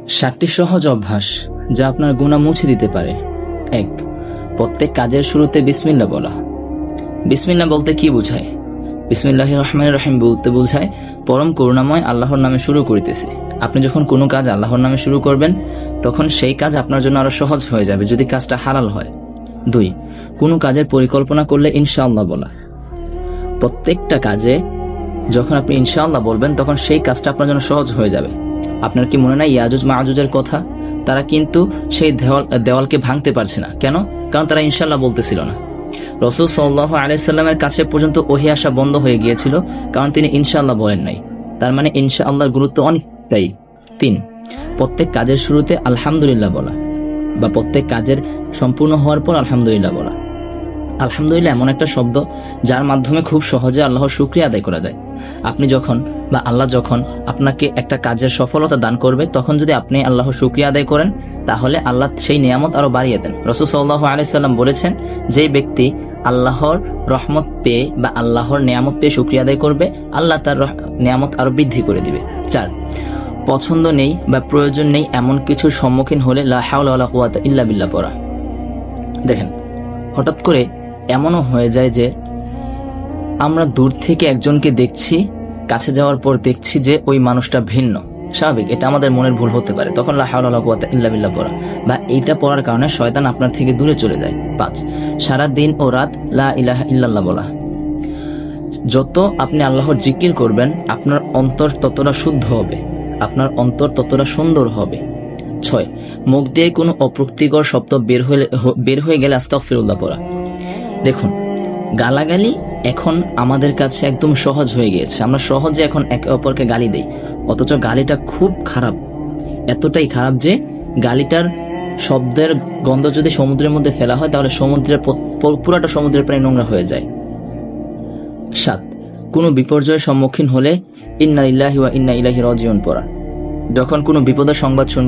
7টি সহজ অভ্যাস যা আপনার গুনাহ মুছে দিতে পারে। 1. প্রত্যেক কাজের শুরুতে বিসমিল্লাহ বলা। বিসমিল্লাহ বলতে কি বোঝায়? বিসমিল্লাহির রহমানির রহিম বলতে বোঝায় পরম করুণাময় আল্লাহর নামে শুরু করিতেছি। আপনি যখন কোনো কাজ আল্লাহর নামে শুরু করবেন তখন সেই কাজ আপনার জন্য আরো সহজ হয়ে যাবে যদি কাজটা হালাল হয়। 2. কোনো কাজের পরিকল্পনা করলে ইনশাআল্লাহ বলা। প্রত্যেকটা কাজে যখন আপনি ইনশাআল্লাহ বলবেন তখন সেই কাজটা আপনার জন্য সহজ হয়ে যাবে। আপনার কি মনে নাই ইয়াজুজ মাআজুজের কথা? তারা কিন্তু সেই দেওয়ালকে ভাঙতে পারছে না। কেন? কারণ তারা ইনশাআল্লাহ বলতেছিল না। রাসূল সাল্লাল্লাহু আলাইহি সাল্লামের কাছে পর্যন্ত ওহী আসা বন্ধ হয়ে গিয়েছিল কারণ তিনি ইনশাআল্লাহ বলেন নাই। তার মানে ইনশাআল্লাহর গুরুত্ব অনেকটাই। 3. প্রত্যেক কাজের শুরুতে আলহামদুলিল্লাহ বলা বা প্রত্যেক কাজের সম্পূর্ণ হওয়ার পর আলহামদুলিল্লাহ বলা। আলহামদুলিল্লাহ এমন একটা শব্দ যার মাধ্যমে খুব সহজে আল্লাহর শুকরিয়া আদায় করা যায়। আপনি যখন বা আল্লাহ যখন আপনাকে একটা কাজের সফলতা দান করবে তখন যদি আপনি আল্লাহর শুকরিয়া আদায় করেন তাহলে আল্লাহ সেই নিয়ামত আরো বাড়িয়ে দেন। রাসূল সাল্লাল্লাহু আলাইহি সাল্লাম বলেছেন, যে ব্যক্তি আল্লাহর রহমত পেয়ে বা আল্লাহর নিয়ামত পেয়ে শুকরিয়া আদায় করবে আল্লাহ তার নিয়ামত আরো বৃদ্ধি করে দিবে। 4. পছন্দ নেই বা প্রয়োজন নেই এমন কিছুর সম্মুখীন হলে লা হাওলা ওয়ালা কুওয়াতা ইল্লা বিল্লাহ পড়া। দেখেন, হঠাৎ করে এমনও হয়ে যায় যে আমরা দূর থেকে একজনকে দেখছি, কাছে যাওয়ার পর দেখছি যে ওই মানুষটা ভিন্ন। স্বাভাবিক, এটা আমাদের মনের ভুল হতে পারে, তখন লা হাওলা ওয়ালা কুওয়াতা ইল্লা বিল্লাহ পড়া বা এইটা পড়ার কারণে শয়তান আপনার থেকে দূরে চলে যায়। 5. সারা দিন ও রাত লা ইলাহা ইল্লাল্লাহ বলা। যত আপনি আল্লাহর জিকির করবেন আপনার অন্তর ততটা শুদ্ধ হবে, আপনার অন্তর ততটা সুন্দর হবে। 6. মুখ দিয়ে কোনো অপ্রীতিকর শব্দ বের হয়ে গেলে আস্তাগফিরুল্লাহ পড়া। দেখুন, গালাগালি এখন আমাদের কাছে একদম সহজ হয়ে গিয়েছে। আমরা সহজে এখন একে অপরকে গালি দেই, অথচ গালিটা খুব খারাপ, এতটাই খারাপ যে গালিটার শব্দের গন্ধ যদি সমুদ্রের মধ্যে ফেলা হয় তাহলে পুরোটা সমুদ্রের পানি নোংরা হয়ে যায়। 7. কোনো বিপর্যয়ের সম্মুখীন হলে ইন্না লিল্লাহি ওয়া ইন্না ইলাইহি রাজিউন পড়া। যখন কোনো বিপদের সংবাদ